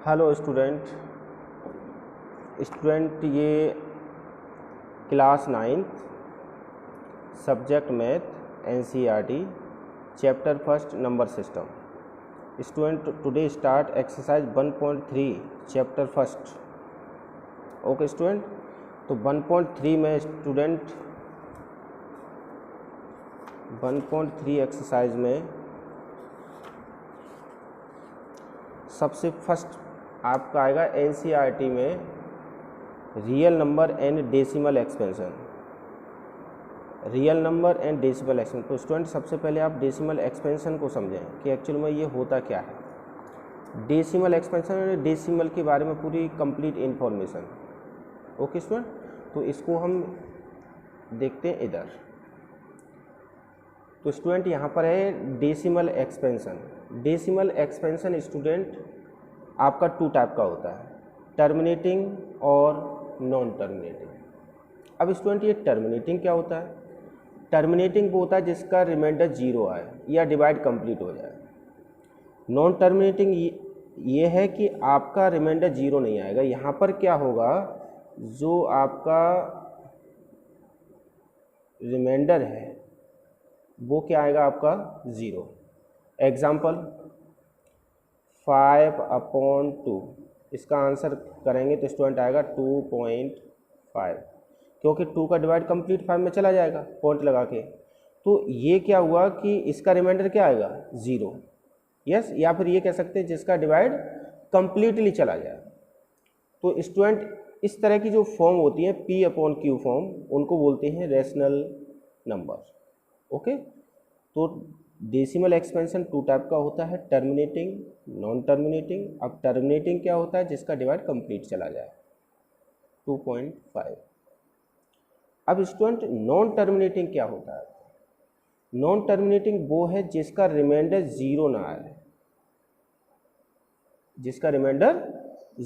Hello student ये class 9th subject math NCERT chapter first number system. Student today start exercise 1.3 chapter first. Okay student, तो 1.3 में student 1.3 exercise में सबसे first आपका आएगा NCERT में real number and decimal expansion. Real number and decimal expansion. तो student सबसे पहले आप डेसिमल एक्सपेंशन को समझें कि एक्चुअल में ये होता क्या है। डेसिमल एक्सपेंशन और डेसिमल के बारे में पूरी कंप्लीट इन्फॉर्मेशन। ओके स्टूडेंट, तो इसको हम देखते हैं इधर। तो स्टूडेंट यहाँ पर है decimal expansion. Decimal expansion student आपका 2 टाइप का होता है, टर्मिनेटिंग और नॉन टर्मिनेटिंग। अब स्टूडेंट ये टर्मिनेटिंग क्या होता है? टर्मिनेटिंग वो होता है जिसका रिमाइंडर 0 आए या डिवाइड कंप्लीट हो जाए। नॉन टर्मिनेटिंग ये है कि आपका रिमाइंडर 0 नहीं आएगा। यहाँ पर क्या होगा, जो आपका रिमाइंडर है वो क्या आएगा आपका 0। एग्जाम्पल 5/2, इसका आंसर करेंगे तो स्टूडेंट आएगा 2.5, क्योंकि 2 का डिवाइड कंप्लीट 5 में चला जाएगा पॉइंट लगा के। तो ये क्या हुआ कि इसका रिमाइंडर क्या आएगा 0। यस, या फिर ये कह सकते हैं जिसका डिवाइड कंप्लीटली चला जाए। तो स्टूडेंट इस तरह की जो फॉर्म होती है P/Q फॉर्म, उनको बोलते हैं रेशनल नंबर। ओके, तो डेसिमल एक्सपेंशन 2 टाइप का होता है, टर्मिनेटिंग, नॉन टर्मिनेटिंग। अब टर्मिनेटिंग क्या होता है? जिसका डिवाइड कंप्लीट चला जाए, 2.5। अब स्टूडेंट नॉन टर्मिनेटिंग क्या होता है? नॉन टर्मिनेटिंग वो है जिसका रिमाइंडर 0 ना आए, जिसका रिमाइंडर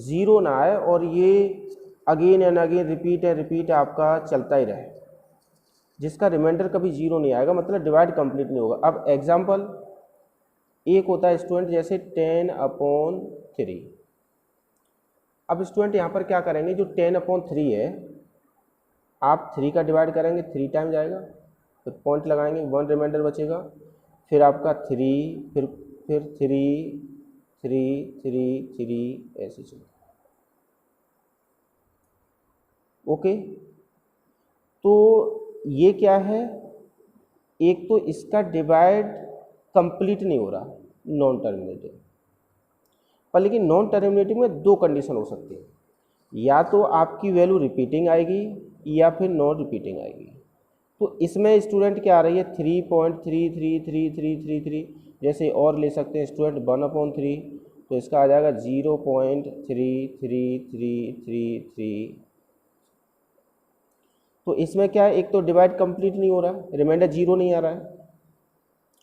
0 ना आए और ये अगेन एंड अगेन रिपीट आपका चलता ही रहे, जिसका रिमाइंडर कभी 0 नहीं आएगा, मतलब डिवाइड कंप्लीट नहीं होगा। अब एग्जाम्पल एक होता है स्टूडेंट जैसे 10/3। अब स्टूडेंट यहाँ पर क्या करेंगे, जो 10/3 है आप 3 का डिवाइड करेंगे, 3 टाइम जाएगा, फिर पॉइंट लगाएंगे, 1 रिमाइंडर बचेगा, फिर आपका 3, फिर 3, 3, 3, 3 ऐसे चलेगा। ओके, तो ये क्या है, एक तो इसका डिवाइड कंप्लीट नहीं हो रहा नॉन टर्मिनेटिंग पर, लेकिन नॉन टर्मिनेटिंग में 2 कंडीशन हो सकती है, या तो आपकी वैल्यू रिपीटिंग आएगी या फिर नॉन रिपीटिंग आएगी। तो इसमें स्टूडेंट क्या आ रही है 3.333333, जैसे और ले सकते हैं स्टूडेंट 1/3, तो इसका आ जाएगा 0.33333। तो इसमें क्या है, एक तो डिवाइड कंप्लीट नहीं हो रहा है, रिमाइंडर 0 नहीं आ रहा है,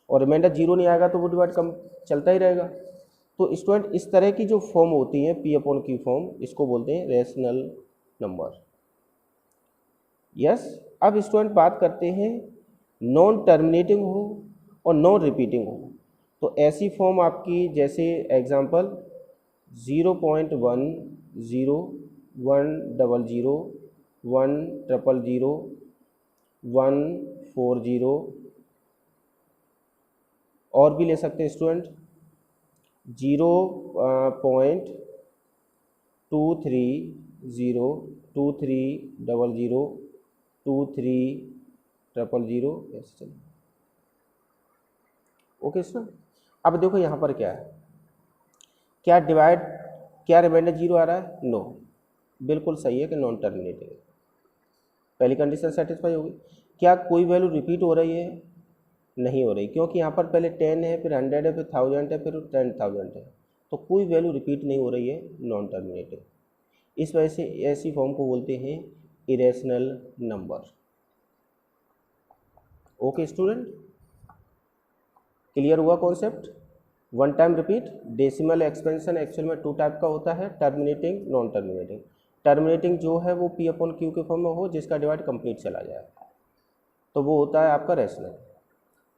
और रिमाइंडर 0 नहीं आएगा तो वो डिवाइड कम चलता ही रहेगा। तो स्टूडेंट इस तरह की जो फॉर्म होती है P/Q फॉर्म, इसको बोलते हैं रेशनल नंबर। यस, अब स्टूडेंट बात करते हैं नॉन टर्मिनेटिंग हो और नॉन रिपीटिंग हो। तो ऐसी फॉर्म आपकी जैसे एग्जांपल 0.10, 100, 100, 140, और भी ले सकते हैं स्टूडेंट 0.23, 2300, 2300 ऐसे चलिए। ओके स्टूडेंट, अब देखो यहाँ पर क्या है, क्या रिमाइंडर 0 आ रहा है? नो, बिल्कुल सही है कि नॉन टर्मिनेटिंग। पहली कंडीशन सेटिस्फाई होगी। क्या कोई वैल्यू रिपीट हो रही है? नहीं हो रही, क्योंकि यहाँ पर पहले 10 है, फिर 100 है, फिर 1000 है, फिर 10,000 है, तो कोई वैल्यू रिपीट नहीं हो रही है, नॉन टर्मिनेटिंग। इस वजह से ऐसी फॉर्म को बोलते हैं irrational number. Okay student, clear हुआ concept? 1 time repeat. Decimal expansion actual में 2 टाइप का होता है, टर्मिनेटिंग, नॉन टर्मिनेटिंग। टर्मिनेटिंग जो है वो P/Q के फॉर्म में हो, जिसका डिवाइड कंप्लीट चला जाए, तो वो होता है आपका रेशनल।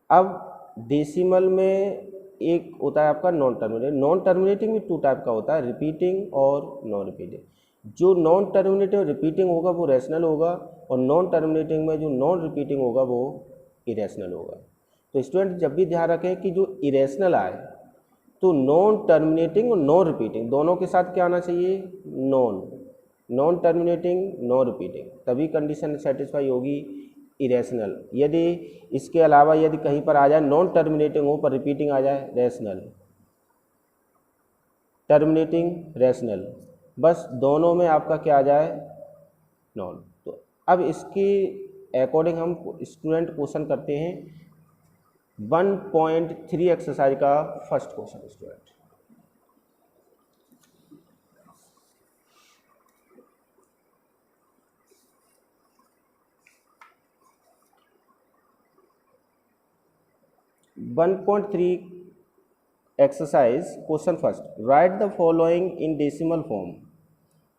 अब डेसिमल में एक होता है आपका नॉन टर्मिनेटिंग। नॉन टर्मिनेटिंग भी टू टाइप का होता है, रिपीटिंग और नॉन रिपीटिंग। जो नॉन टर्मिनेटिंग रिपीटिंग होगा वो रैशनल होगा, और नॉन टर्मिनेटिंग में जो नॉन रिपीटिंग होगा वो इरेशनल होगा। तो स्टूडेंट जब भी ध्यान रखें कि जो इरेशनल आए तो नॉन टर्मिनेटिंग और नॉन रिपीटिंग दोनों के साथ क्या आना चाहिए, नॉन टर्मिनेटिंग नॉन रिपीटिंग, तभी कंडीशन सेटिस्फाई होगी इरेशनल। यदि इसके अलावा यदि कहीं पर आ जाए नॉन टर्मिनेटिंग हो पर रिपीटिंग आ जाए, रैशनल, टर्मिनेटिंग रैशनल, बस दोनों में आपका क्या आ जाए, नॉन। तो अब इसके अकॉर्डिंग हम स्टूडेंट क्वेश्चन करते हैं 1.3 एक्सरसाइज का first question student. One point three exercise question first, right the following in decimal form.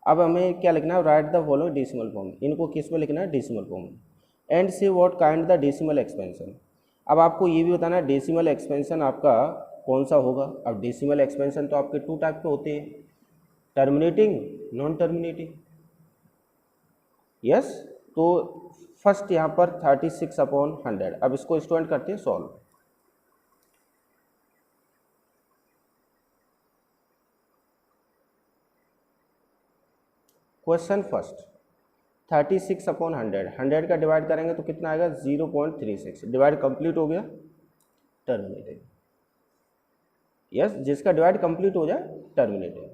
अब हमें क्या लिखना है, right the following decimal form, इनको किस में लिखना है, डेसिमल फॉर्म, एंड से what kind the decimal expansion. अब आपको ये भी बताना है डेसिमल एक्सपेंशन आपका कौन सा होगा। अब डेसिमल एक्सपेंशन तो आपके टू टाइप के होते हैं, टर्मिनेटिंग, नॉन टर्मिनेटिंग। यस, तो फर्स्ट यहाँ पर 36/100। अब इसको स्टूडेंट करते हैं सॉल्व। क्वेश्चन फर्स्ट 36/100, 100 का डिवाइड करेंगे तो कितना आएगा, 0.36। डिवाइड कंप्लीट हो गया, टर्मिनेटिंग। यस, जिसका डिवाइड कंप्लीट हो जाए टर्मिनेटिंग।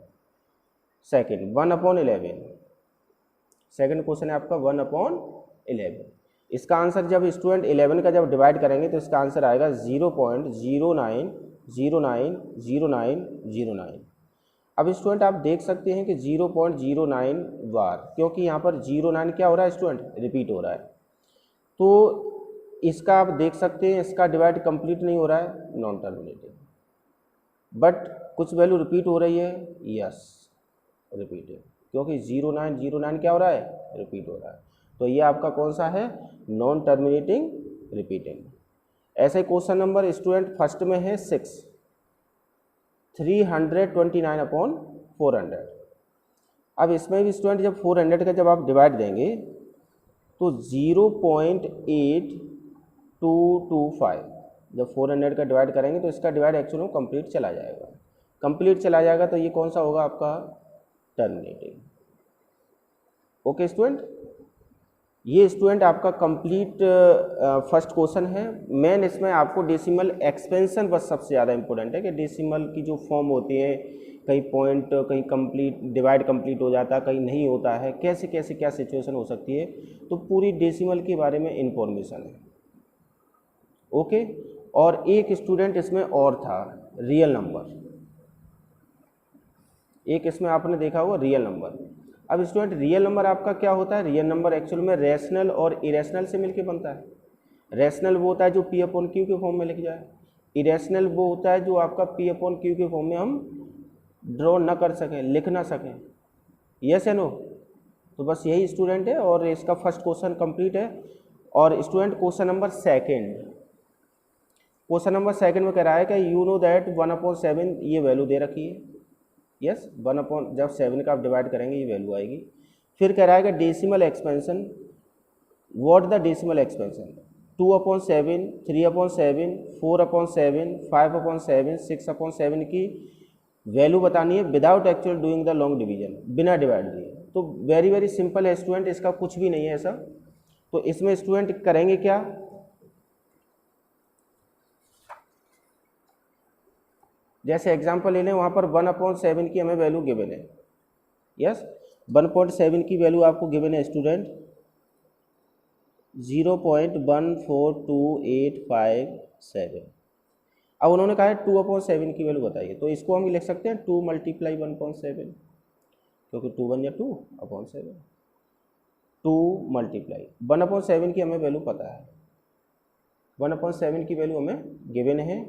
सेकंड 1/11, सेकंड क्वेश्चन है आपका 1/11। इसका आंसर जब स्टूडेंट 11 का जब डिवाइड करेंगे तो इसका आंसर आएगा 0.090909। अब स्टूडेंट आप देख सकते हैं कि 0.09 बार, क्योंकि यहाँ पर 09 क्या हो रहा है स्टूडेंट, रिपीट हो रहा है। तो इसका आप देख सकते हैं इसका डिवाइड कंप्लीट नहीं हो रहा है, नॉन टर्मिनेटिंग, बट कुछ वैल्यू रिपीट हो रही है, यस रिपीटेड, क्योंकि 0909 क्या हो रहा है, रिपीट हो रहा है। तो ये आपका कौन सा है, नॉन टर्मिनेटिंग रिपीटिंग। ऐसे क्वेश्चन नंबर स्टूडेंट फर्स्ट में है 6, 329/400। अब इसमें भी स्टूडेंट जब 400 का जब आप डिवाइड देंगे तो 0.8225, जब 400 का डिवाइड करेंगे तो इसका डिवाइड एक्चुअली में कंप्लीट चला जाएगा, कंप्लीट चला जाएगा। तो ये कौन सा होगा आपका, टर्मिनेटिंग। ओके स्टूडेंट, ये स्टूडेंट आपका कंप्लीट फर्स्ट क्वेश्चन है। मेन इसमें आपको डेसिमल एक्सपेंशन बस सबसे ज़्यादा इंपॉर्टेंट है कि डेसिमल की जो फॉर्म होती है, कहीं पॉइंट, कहीं कंप्लीट डिवाइड कंप्लीट हो जाता है, कहीं नहीं होता है, कैसे कैसे क्या सिचुएशन हो सकती है, तो पूरी डेसिमल के बारे में इंफॉर्मेशन है। ओके, और एक स्टूडेंट इसमें और था, रियल नंबर, एक इसमें आपने देखा होगा रियल नंबर। अब स्टूडेंट रियल नंबर आपका क्या होता है, रियल नंबर एक्चुअल में रैशनल और इरेशनल से मिलके बनता है। रैशनल वो होता है जो P/Q के फॉर्म में लिख जाए, इरेशनल वो होता है जो आपका P/Q के फॉर्म में हम ड्रॉ न कर सकें, लिख ना सकें। यस या नो, तो बस यही स्टूडेंट है, और इसका फर्स्ट क्वेश्चन कंप्लीट है। और स्टूडेंट क्वेश्चन नंबर सेकेंड में कह रहा है कि यू नो दैट 1/7 ये वैल्यू दे रखी है। यस, 1 जब 7 का आप डिवाइड करेंगे ये वैल्यू आएगी। फिर कह रहा है कि decimal expansion, what the decimal expansion, 2/7, 3/7, 4/7, 5/7, 6/7 की वैल्यू बतानी है without actual doing the long division, बिना डिवाइड दिए। तो वेरी वेरी सिंपल है स्टूडेंट, इसका कुछ भी नहीं है ऐसा। तो इसमें स्टूडेंट करेंगे क्या, जैसे एग्जांपल ले लें, वहाँ पर 1/7 की हमें वैल्यू गिवन है। यस, 1/7 की वैल्यू आपको गिवन है स्टूडेंट 0.142857। अब उन्होंने कहा है 2/7 की वैल्यू बताइए, तो इसको हम लिख सकते हैं 2 × 1/7, क्योंकि 2 1 या 2/7, 2 × 1/7 की हमें वैल्यू पता है, 1/7 की वैल्यू हमें गिवन है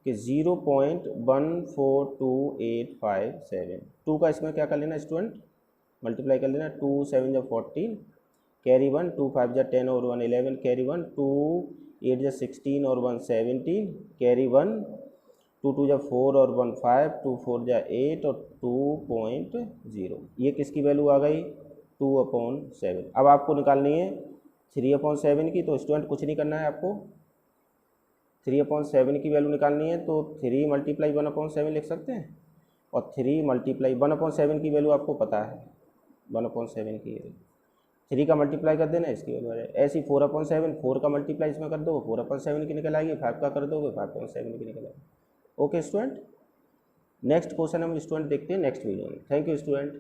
कि 0.142857। 2 का इसमें क्या कर लेना स्टूडेंट, मल्टीप्लाई कर लेना, 2 7 × 14, कैरी 1, 2 5 × 10 और 1 11, कैरी 1, 2 8 × 16 और 1 17, कैरी 1, 2 2 जा 4 और 1 5, 2 4 जा 8 और 2.0, ये किसकी वैल्यू आ गई 2/7। अब आपको निकालनी है 3/7 की, तो स्टूडेंट कुछ नहीं करना है आपको, 3/7 की वैल्यू निकालनी है तो 3 × 1/7 लिख सकते हैं, और 3 × 1/7 की वैल्यू आपको पता है 1/7 की, 3 का मल्टीप्लाई कर देना इसकी वैल्यू आ जाए। ऐसी 4/7, 4 का मल्टीप्लाई इसमें कर दो 4/7 की निकल आएगी, 5 का कर दोगे 5/7 की निकल आएगी। ओके स्टूडेंट, नेक्स्ट क्वेश्चन हम स्टूडेंट देखते हैं नेक्स्ट वीडियो में। Thank you student.